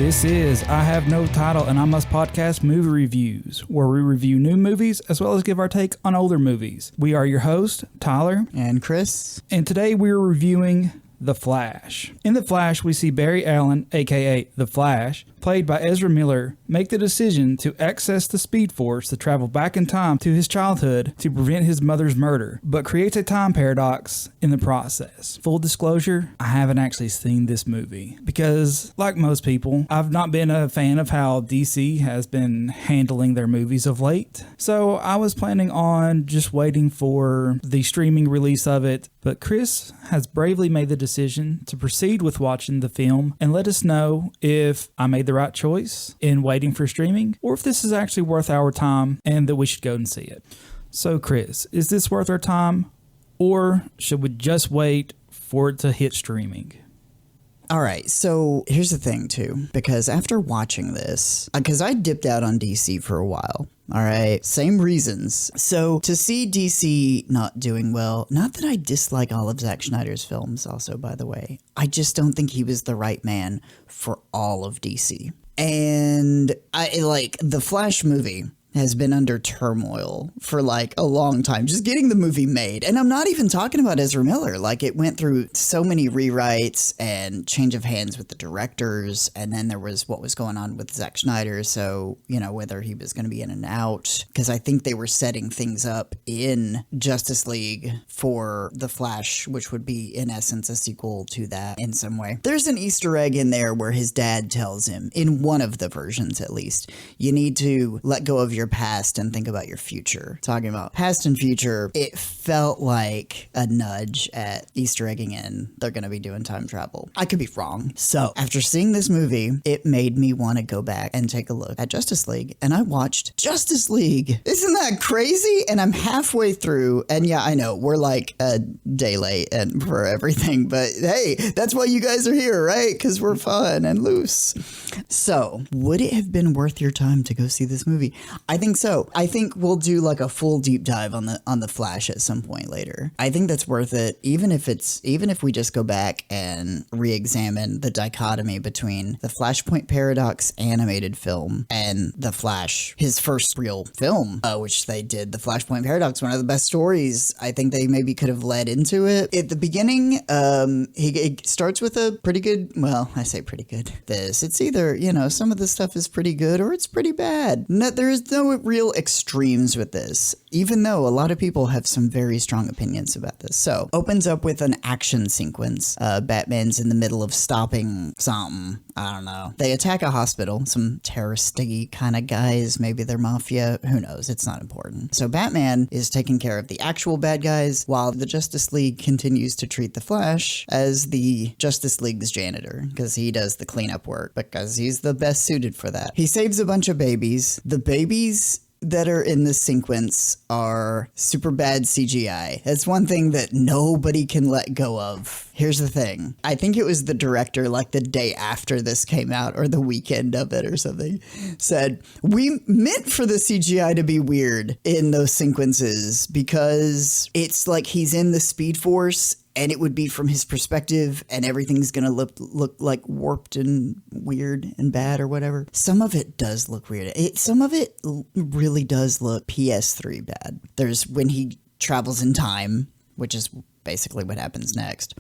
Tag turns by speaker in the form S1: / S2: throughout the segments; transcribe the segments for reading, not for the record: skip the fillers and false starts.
S1: This is I Have No Title and I Must Podcast movie reviews, where we review new movies as well as give our take on older movies. We are your host, Tyler.
S2: And Chris.
S1: And today we're reviewing The Flash. In The Flash, we see Barry Allen, aka The Flash, played by Ezra Miller, make the decision to access the Speed Force to travel back in time to his childhood to prevent his mother's murder, but creates a time paradox in the process. Full disclosure, I haven't actually seen this movie because, like most people, I've not been a fan of how DC has been handling their movies of late. So I was planning on just waiting for the streaming release of it, but Chris has bravely made the decision to proceed with watching the film and let us know if I made the right choice in waiting for streaming, or if this is actually worth our time and that we should go and see it. So Chris, is this worth our time, or should we just wait for it to hit streaming?
S2: All right, so here's the thing too, because after watching this, because I dipped out on DC for a while, all right, same reasons. So to see DC not doing well, not that I dislike all of Zack Snyder's films also, by the way, I just don't think he was the right man for all of DC. And the Flash movie has been under turmoil for like a long time, just getting the movie made. And I'm not even talking about Ezra Miller. Like, it went through so many rewrites and change of hands with the directors. And then there was what was going on with Zack Snyder. So, you know, whether he was going to be in and out, because I think they were setting things up in Justice League for The Flash, which would be in essence a sequel to that in some way. There's an Easter egg in there where his dad tells him, in one of the versions at least, you need to let go of your past and think about your future. Talking about past and future, it felt like a nudge at Easter egging in they're going to be doing time travel. I could be wrong. So after seeing this movie, it made me want to go back and take a look at Justice League, and I watched Justice League. Isn't that crazy? And I'm halfway through, and yeah, I know we're like a day late and for everything, but hey, that's why you guys are here, right? Because we're fun and loose. So would it have been worth your time to go see this movie? I think so. I think we'll do like a full deep dive on the Flash at some point later. I think that's worth it, even if we just go back and re-examine the dichotomy between the Flashpoint Paradox animated film and the Flash, his first real film, which they did. The Flashpoint Paradox, one of the best stories. I think they maybe could have led into it. At the beginning, it starts with a pretty good, well, I say pretty good. It's either, you know, some of the stuff is pretty good or it's pretty bad. There is no real extremes with this, even though a lot of people have some very strong opinions about this. So, opens up with an action sequence. Batman's in the middle of stopping something. I don't know. They attack a hospital. Some terrorist-y kind of guys. Maybe they're mafia. Who knows? It's not important. So, Batman is taking care of the actual bad guys, while the Justice League continues to treat the Flash as the Justice League's janitor, because he does the cleanup work, because he's the best suited for that. He saves a bunch of babies. The babies that are in this sequence are super bad CGI. That's one thing that nobody can let go of. Here's the thing. I think it was the director, like the day after this came out, or the weekend of it or something, said, we meant for the CGI to be weird in those sequences because it's like he's in the Speed Force and it would be from his perspective and everything's going to look like warped and weird and bad or whatever. Some of it does look weird. Some of it really does look PS3 bad. There's when he travels in time, which is basically what happens next.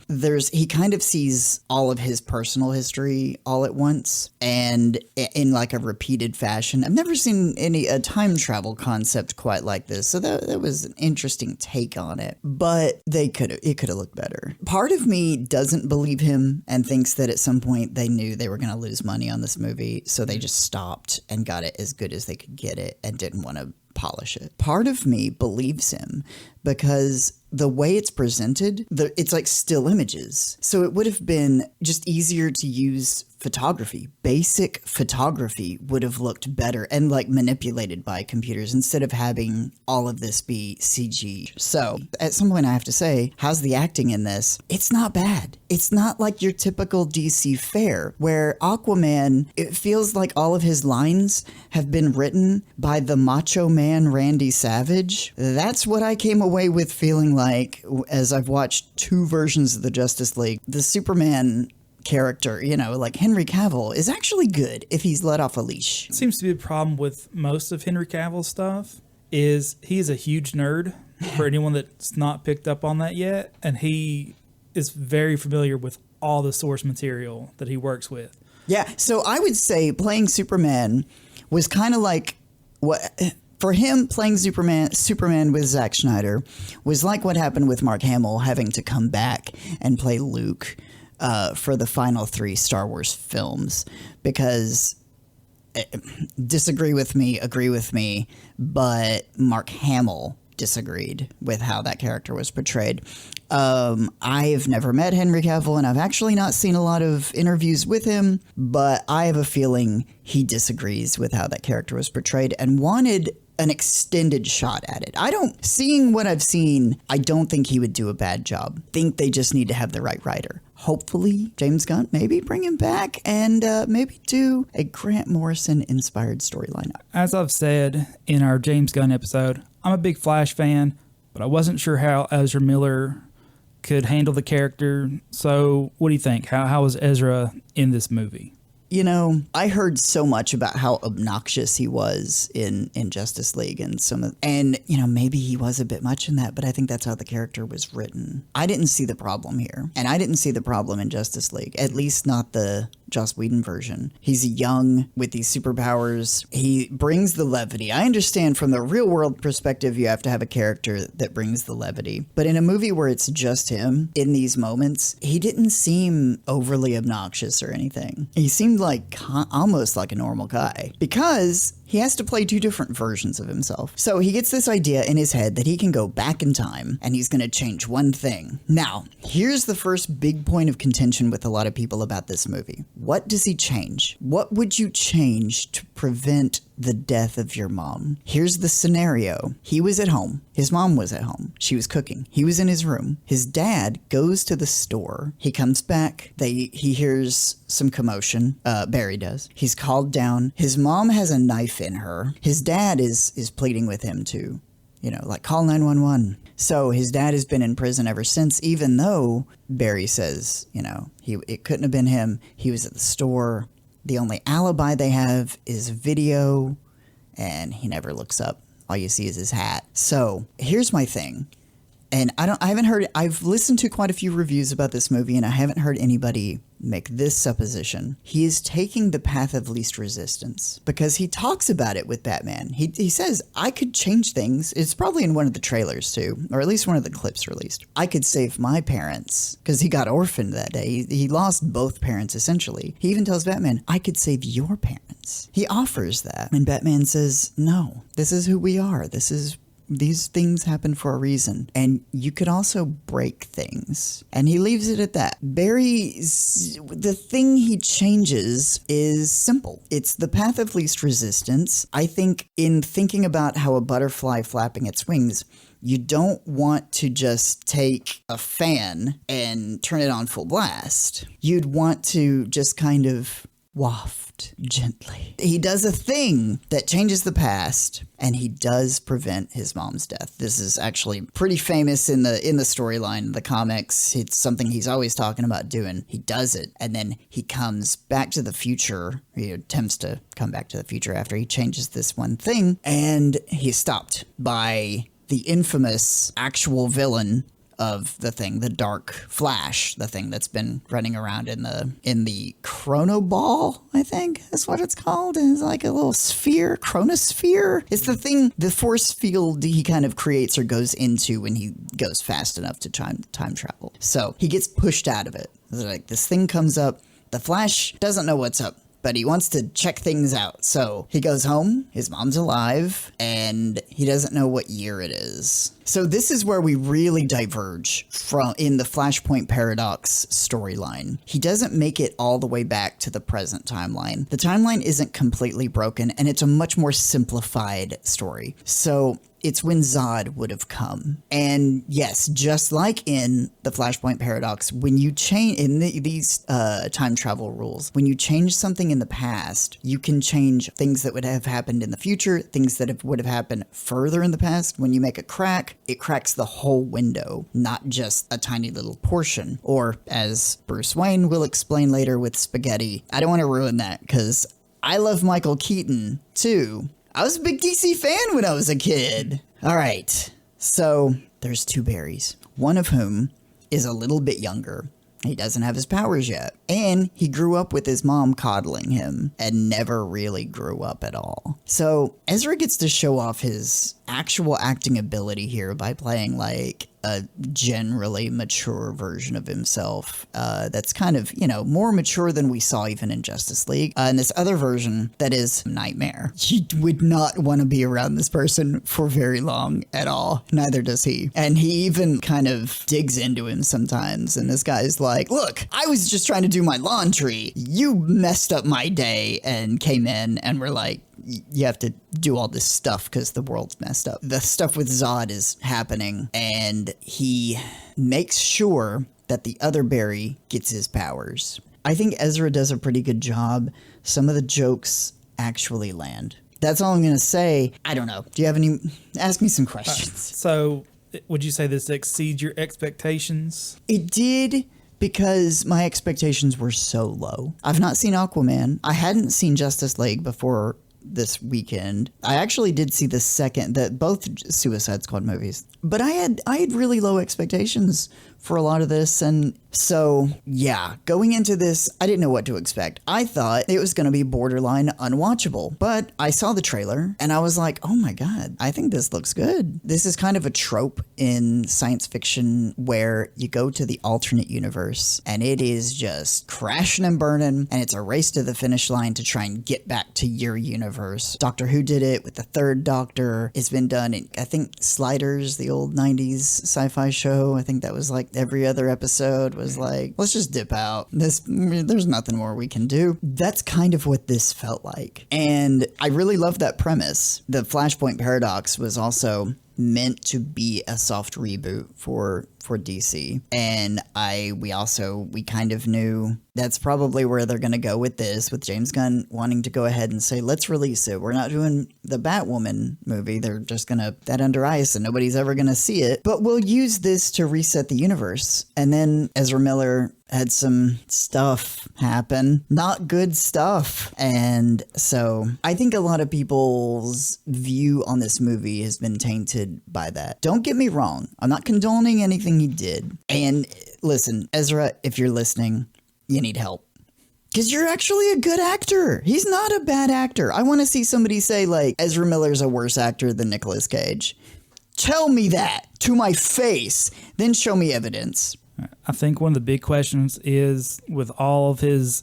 S2: He kind of sees all of his personal history all at once and in like a repeated fashion. I've never seen a time travel concept quite like this, so that was an interesting take on it. But it could have looked better. Part of me doesn't believe him and thinks that at some point they knew they were going to lose money on this movie, so they just stopped and got it as good as they could get it and didn't want to polish it. Part of me believes him because the way it's presented, it's like still images. So it would have been just easier to use photography. Basic photography would have looked better and like manipulated by computers instead of having all of this be CG. So at some point I have to say, how's the acting in this? It's not bad. It's not like your typical DC fare where Aquaman, it feels like all of his lines have been written by the macho man Randy Savage. That's what I came away with feeling like as I've watched two versions of the Justice League. The Superman character, like Henry Cavill, is actually good if he's let off a leash.
S1: It seems to be a problem with most of Henry Cavill's stuff is he's a huge nerd for anyone that's not picked up on that yet. And he is very familiar with all the source material that he works with.
S2: Yeah, so I would say playing Superman was kind of like what for him. Playing Superman with Zack Snyder was like what happened with Mark Hamill having to come back and play Luke for the final 3 Star Wars films, because disagree with me, agree with me, but Mark Hamill disagreed with how that character was portrayed. I've never met Henry Cavill, and I've actually not seen a lot of interviews with him, but I have a feeling he disagrees with how that character was portrayed and wanted an extended shot at it. Seeing what I've seen, I don't think he would do a bad job. Think they just need to have the right writer. Hopefully, James Gunn, maybe bring him back and maybe do a Grant Morrison-inspired storyline.
S1: As I've said in our James Gunn episode, I'm a big Flash fan, but I wasn't sure how Ezra Miller could handle the character. So what do you think? How was Ezra in this movie?
S2: I heard so much about how obnoxious he was in Justice League and maybe he was a bit much in that, but I think that's how the character was written. I didn't see the problem here, and I didn't see the problem in Justice League, at least not the Joss Whedon version. He's young with these superpowers. He brings the levity. I understand from the real world perspective, you have to have a character that brings the levity. But in a movie where it's just him in these moments, he didn't seem overly obnoxious or anything. He seemed like almost like a normal guy, because he has to play 2 different versions of himself. So he gets this idea in his head that he can go back in time and he's going to change one thing. Now, here's the first big point of contention with a lot of people about this movie. What does he change? What would you change to prevent the death of your mom? Here's the scenario. He was at home. His mom was at home. She was cooking. He was in his room. His dad goes to the store. He comes back. He hears some commotion. Barry does. He's called down. His mom has a knife in her. His dad is pleading with him to, call 911. So his dad has been in prison ever since, even though Barry says, it couldn't have been him. He was at the store. The only alibi they have is video, and he never looks up. All you see is his hat. So here's my thing. And I've listened to quite a few reviews about this movie, and I haven't heard anybody make this supposition. He is taking the path of least resistance, because he talks about it with Batman. He says, I could change things. It's probably in one of the trailers too, or at least one of the clips released. I could save my parents, because he got orphaned that day. He lost both parents, essentially. He even tells Batman, I could save your parents. He offers that. And Batman says, no, this is who we are. These things happen for a reason, and you could also break things. And he leaves it at that. The thing he changes is simple. It's the path of least resistance. I think in thinking about how a butterfly flapping its wings, you don't want to just take a fan and turn it on full blast. You'd want to just kind of waft gently. He does a thing that changes the past, and he does prevent his mom's death. This is actually pretty famous in the storyline, the comics. It's something he's always talking about doing. He does it, and then he comes back to the future. He attempts to come back to the future after he changes this one thing, and he's stopped by the infamous actual villain of the thing, the Dark Flash, the thing that's been running around in the Chrono Ball, I think that's what it's called. It's like a little sphere, chronosphere. It's the thing, the force field he kind of creates or goes into when he goes fast enough to time travel. So he gets pushed out of it. It's like this thing comes up. The Flash doesn't know what's up, but he wants to check things out. So he goes home, his mom's alive, and he doesn't know what year it is. So this is where we really diverge in the Flashpoint Paradox storyline. He doesn't make it all the way back to the present timeline. The timeline isn't completely broken, and it's a much more simplified story. So it's when Zod would have come. And yes, just like in the Flashpoint Paradox, when you change in these time travel rules, when you change something in the past, you can change things that would have happened in the future, things that would have happened further in the past. When you make a crack, it cracks the whole window, not just a tiny little portion. Or as Bruce Wayne will explain later with spaghetti, I don't want to ruin that because I love Michael Keaton too. I was a big DC fan when I was a kid. All right, so there's two Barrys, one of whom is a little bit younger. He doesn't have his powers yet. And he grew up with his mom coddling him and never really grew up at all. So Ezra gets to show off his actual acting ability here by playing like a generally mature version of himself that's kind of, more mature than we saw even in Justice League. And this other version that is Nightmare. You would not want to be around this person for very long at all. Neither does he. And he even kind of digs into him sometimes. And this guy's like, look, I was just trying to do my laundry. You messed up my day and came in and were like, you have to do all this stuff because the world's messed up. The stuff with Zod is happening, and he makes sure that the other Barry gets his powers. I think Ezra does a pretty good job. Some of the jokes actually land. That's all I'm going to say. I don't know. Do you have any? Ask me some questions.
S1: So, would you say this exceeds your expectations?
S2: It did. Because my expectations were so low. I've not seen Aquaman. I hadn't seen Justice League before this weekend. I actually did see both Suicide Squad movies. But I had really low expectations for a lot of this, and so yeah, going into this, I didn't know what to expect. I thought it was going to be borderline unwatchable, but I saw the trailer and I was like, oh my god, I think this looks good. This is kind of a trope in science fiction where you go to the alternate universe and it is just crashing and burning, and it's a race to the finish line to try and get back to your universe. Doctor Who did it with the Third Doctor. It's been done in, I think, Sliders, the old 90s sci-fi show. I think that was like every other episode was like, let's just dip out. There's nothing more we can do. That's kind of what this felt like. And I really love that premise. The Flashpoint Paradox was also meant to be a soft reboot for DC. And we kind of knew that's probably where they're going to go with this, with James Gunn wanting to go ahead and say, let's release it. We're not doing the Batwoman movie. They're just going to that under ice and nobody's ever going to see it. But we'll use this to reset the universe. And then Ezra Miller had some stuff happen, not good stuff. And so I think a lot of people's view on this movie has been tainted by that. Don't get me wrong. I'm not condoning anything he did. And listen, Ezra, if you're listening, you need help. Because you're actually a good actor. He's not a bad actor. I want to see somebody say, like, Ezra Miller's a worse actor than Nicolas Cage. Tell me that to my face. Then show me evidence.
S1: I think one of the big questions is, with all of his,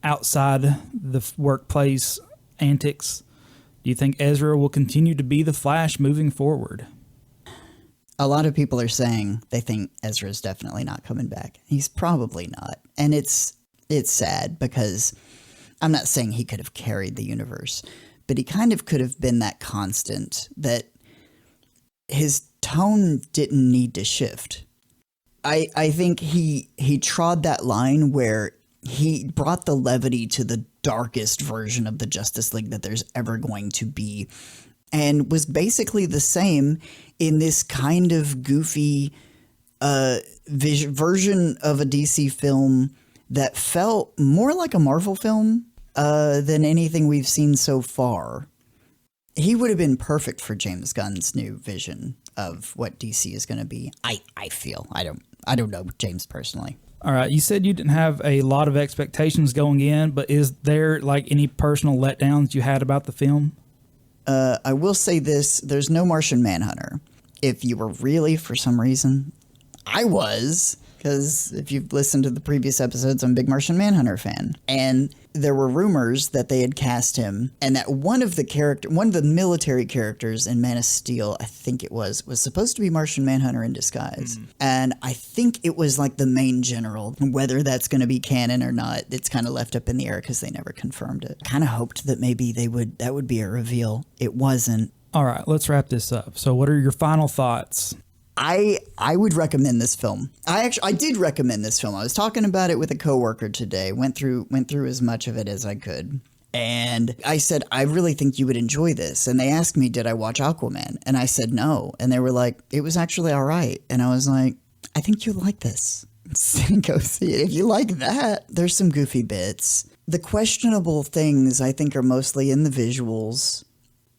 S1: outside the workplace antics, do you think Ezra will continue to be the Flash moving forward?
S2: A lot of people are saying they think Ezra's definitely not coming back. He's probably not. And it's sad because I'm not saying he could have carried the universe, but he kind of could have been that constant that his tone didn't need to shift. I think he trod that line where he brought the levity to the darkest version of the Justice League that there's ever going to be, and was basically the same in this kind of goofy version of a DC film that felt more like a Marvel film than anything we've seen so far. He would have been perfect for James Gunn's new vision of what DC is going to be. I feel. I don't know James personally.
S1: All right, you said you didn't have a lot of expectations going in, but is there like any personal letdowns you had about the film?
S2: I will say this, there's no Martian Manhunter. If you were really, for some reason, I was, because if you've listened to the previous episodes, I'm a big Martian Manhunter fan. And there were rumors that they had cast him, and that one of the military characters in Man of Steel, I think it was supposed to be Martian Manhunter in disguise. And I think it was like the main general. Whether that's going to be canon or not, it's kind of left up in the air because they never confirmed it. Kind of hoped that maybe that would be a reveal. It wasn't.
S1: All right, let's wrap this up. So what are your final thoughts?
S2: I would recommend this film. I did recommend this film. I was talking about it with a coworker today. Went through as much of it as I could. And I said, I really think you would enjoy this. And they asked me, did I watch Aquaman? And I said no. And they were like, it was actually all right. And I was like, I think you'll like this. Go see it. If you like that, there's some goofy bits. The questionable things, I think, are mostly in the visuals.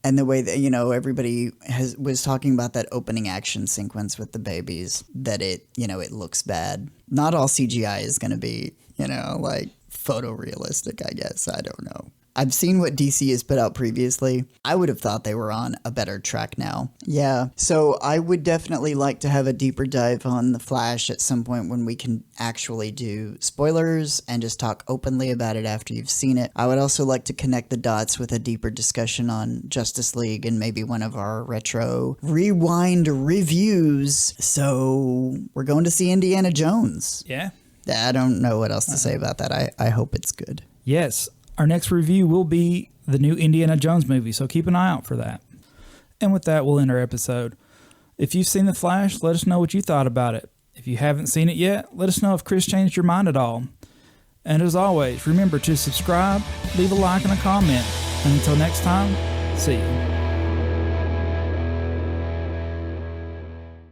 S2: And the way that, everybody was talking about that opening action sequence with the babies, that it looks bad. Not all CGI is going to be, like photorealistic, I guess. I don't know. I've seen what DC has put out previously. I would have thought they were on a better track now. Yeah, so I would definitely like to have a deeper dive on The Flash at some point when we can actually do spoilers and just talk openly about it after you've seen it. I would also like to connect the dots with a deeper discussion on Justice League and maybe one of our retro rewind reviews. So we're going to see Indiana Jones.
S1: Yeah.
S2: I don't know what else to say about that. I hope it's good.
S1: Yes. Our next review will be the new Indiana Jones movie, so keep an eye out for that. And with that, we'll end our episode. If you've seen The Flash, let us know what you thought about it. If you haven't seen it yet, let us know if Chris changed your mind at all. And as always, remember to subscribe, leave a like and a comment. And until next time, see you.